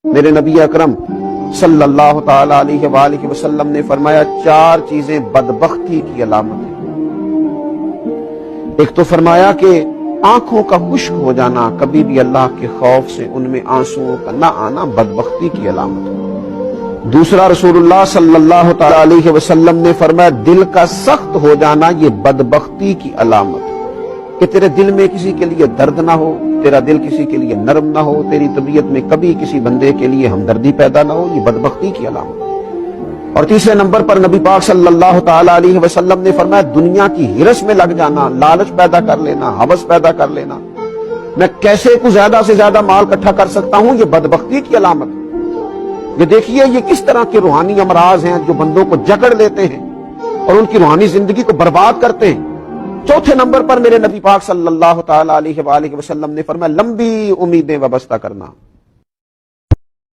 میرے نبی اکرم صلی اللہ تعالی علیہ وآلہ وسلم نے فرمایا 4 چیزیں بدبختی کی علامت ہیں۔ ایک تو فرمایا کہ آنکھوں کا خشک ہو جانا، کبھی بھی اللہ کے خوف سے ان میں آنسوؤں کا نہ آنا بدبختی کی علامت ہے۔ دوسرا، رسول اللہ صلی اللہ تعالی علیہ وسلم نے فرمایا دل کا سخت ہو جانا یہ بدبختی کی علامت ہے، کہ تیرے دل میں کسی کے لیے درد نہ ہو، تیرا دل کسی کے لیے نرم نہ ہو، تیری طبیعت میں کبھی کسی بندے کے لیے ہمدردی پیدا نہ ہو، یہ بدبختی کی علامت ہے۔ اور تیسرے نمبر پر نبی پاک صلی اللہ تعالی علیہ وسلم نے فرمایا دنیا کی ہرس میں لگ جانا، لالچ پیدا کر لینا، ہوس پیدا کر لینا، میں کیسے کو زیادہ سے زیادہ مال اکٹھا کر سکتا ہوں، یہ بدبختی کی علامت ہے۔ یہ دیکھیے یہ کس طرح کے روحانی امراض ہیں جو بندوں کو جکڑ لیتے ہیں اور ان کی روحانی زندگی کو برباد کرتے ہیں۔ چوتھے نمبر پر میرے نبی پاک صلی اللہ تعالی علیہ وآلہ وسلم نے فرمایا لمبی امیدیں وابستہ کرنا۔